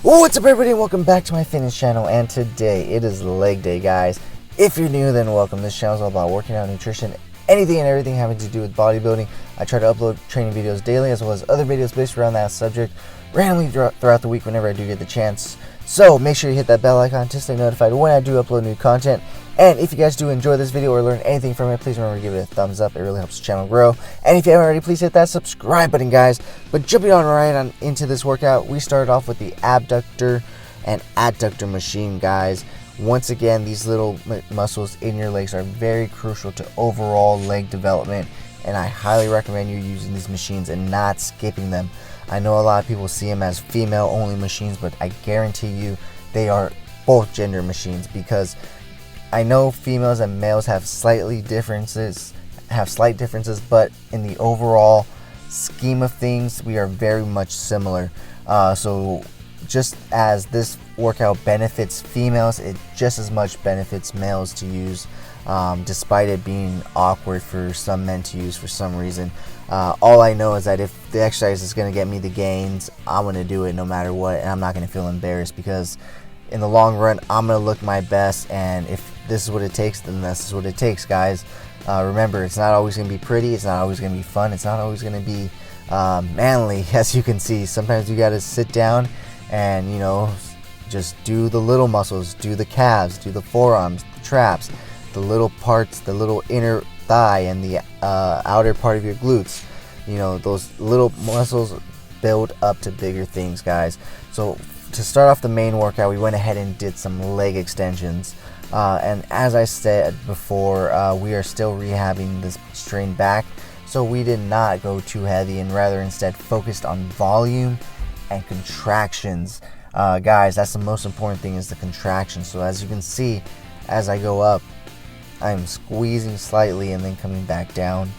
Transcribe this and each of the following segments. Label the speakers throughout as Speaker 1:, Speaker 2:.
Speaker 1: What's up, everybody, and welcome back to my fitness channel. And today it is leg day, guys. If you're new, then welcome. This channel is all about working out, nutrition, anything and everything having to do with bodybuilding. I try to upload training videos daily, as well as other videos based around that subject randomly throughout the week whenever I do get the chance. So make sure you hit that bell icon to stay notified when I do upload new content. And if you guys do enjoy this video or learn anything from it, please remember to give it a thumbs up. It really helps the channel grow. And if you haven't already, please hit that subscribe button, guys. But jumping on into this workout, we started off with the abductor and adductor machine, guys. Once again, these little muscles in your legs are very crucial to overall leg development, and I highly recommend you using these machines and not skipping them. I know a lot of people see them as female only machines, but I guarantee you they are both gender machines, because I know females and males have slight differences, but in the overall scheme of things, we are very much similar. So just as this workout benefits females, it just as much benefits males to use, despite it being awkward for some men to use for some reason. All I know is that if the exercise is going to get me the gains, I'm going to do it no matter what, and I'm not going to feel embarrassed, because in the long run, I'm going to look my best, and if this is what it takes, then this is what it takes, guys. Remember, it's not always going to be pretty, it's not always going to be fun, it's not always going to be manly, as you can see. Sometimes you got to sit down and, you know, just do the little muscles, do the calves, do the forearms, the traps, the little parts, the little inner thigh and the outer part of your glutes. You know, those little muscles build up to bigger things, guys. So to start off the main workout, we went ahead and did some leg extensions. And as I said before, we are still rehabbing this strained back, so we did not go too heavy and rather instead focused on volume and contractions. Guys, that's the most important thing, is the contractions. So as you can see, as I go up, I'm squeezing slightly and then coming back down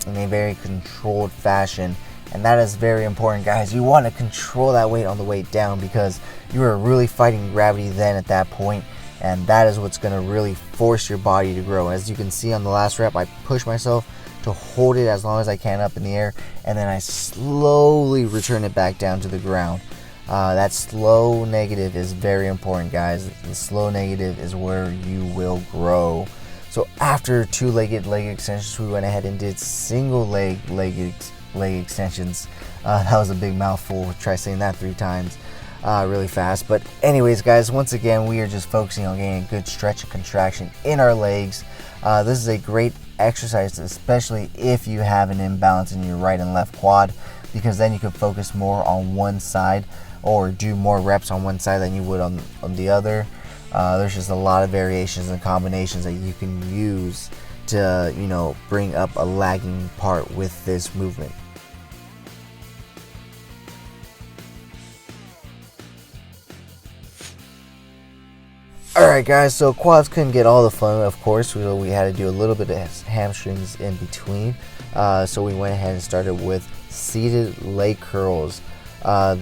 Speaker 1: in a very controlled fashion. And that is very important, guys. You want to control that weight on the way down, because you are really fighting gravity then at that point, and that is what's going to really force your body to grow. As you can see on the last rep, I push myself to hold it as long as I can up in the air, and then I slowly return it back down to the ground. That slow negative is very important, guys. The slow negative is where you will grow. So after two-legged leg extensions, we went ahead and did single leg extensions. That was a big mouthful. Try saying that 3 times really fast. But anyways, guys, once again, we are just focusing on getting a good stretch and contraction in our legs. This is a great exercise, especially if you have an imbalance in your right and left quad, because then you can focus more on one side or do more reps on one side than you would on the other. There's just a lot of variations and combinations that you can use to, you know, bring up a lagging part with this movement. Alright, guys, so quads couldn't get all the fun, of course, so we had to do a little bit of hamstrings in between. So we went ahead and started with seated leg curls.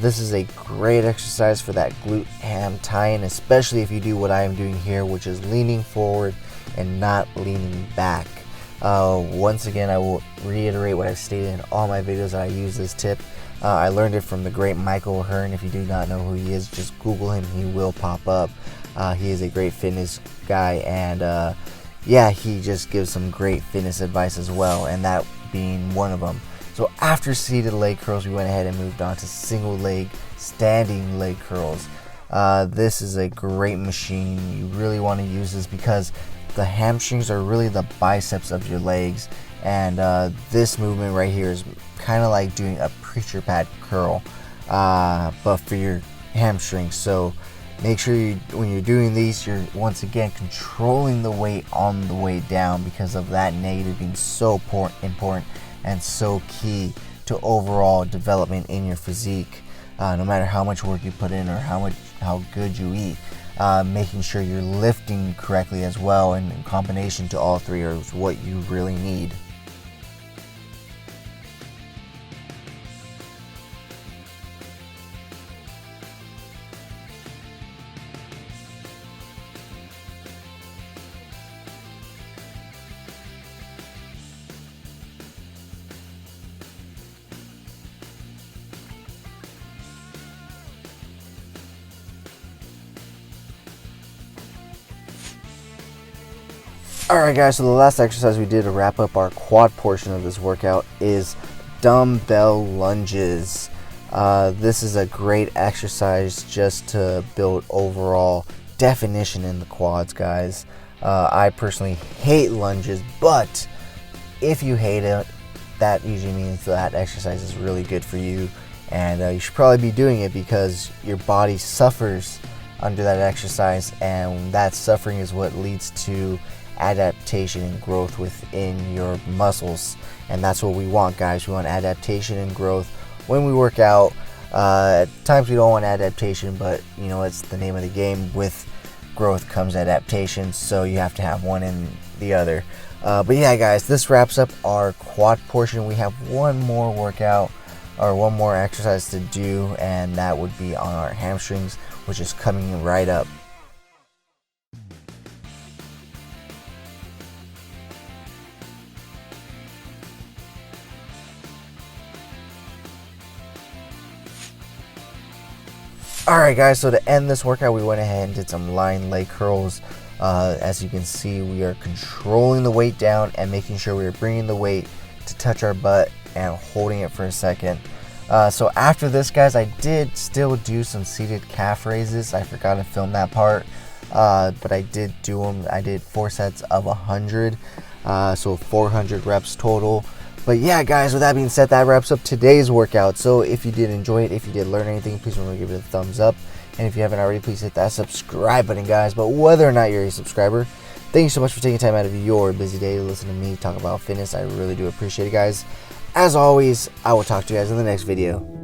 Speaker 1: This is a great exercise for that glute ham tie-in, especially if you do what I am doing here, which is leaning forward and not leaning back. Once again, I will reiterate what I've stated in all my videos that I use this tip. I learned it from the great Michael Hearn. If you do not know who he is, just Google him, he will pop up. He is a great fitness guy, and yeah, he just gives some great fitness advice as well, and that being one of them. So after seated leg curls, we went ahead and moved on to single leg standing leg curls. This is a great machine. You really want to use this because the hamstrings are really the biceps of your legs, and this movement right here is kind of like doing a preacher pad curl, but for your hamstrings. So make sure when you're doing these, you're once again controlling the weight on the way down, because of that negative being so important and so key to overall development in your physique. No matter how much work you put in or how good you eat, making sure you're lifting correctly as well, and in combination to all three, is what you really need. Alright guys, so the last exercise we did to wrap up our quad portion of this workout is dumbbell lunges. This is a great exercise just to build overall definition in the quads, guys. I personally hate lunges, but if you hate it, that usually means that exercise is really good for you, and you should probably be doing it because your body suffers under that exercise, and that suffering is what leads to adaptation and growth within your muscles, and that's what we want, guys. We want adaptation and growth when we work out. At times we don't want adaptation, but you know, it's the name of the game. With growth comes adaptation, so you have to have one and the other. But yeah guys, this wraps up our quad portion. We have one more workout or one more exercise to do, and that would be on our hamstrings, which is coming right up. Alright guys, so to end this workout, we went ahead and did some lying leg curls. As you can see, we are controlling the weight down and making sure we are bringing the weight to touch our butt and holding it for a second. So after this, guys, I did still do some seated calf raises. I forgot to film that part, but I did do them. I did 4 sets of 100, so 400 reps total. But yeah guys, with that being said, that wraps up today's workout. So if you did enjoy it, if you did learn anything, please remember to give it a thumbs up. And if you haven't already, please hit that subscribe button, guys. But whether or not you're a subscriber, thank you so much for taking time out of your busy day to listen to me talk about fitness. I really do appreciate it, guys. As always, I will talk to you guys in the next video.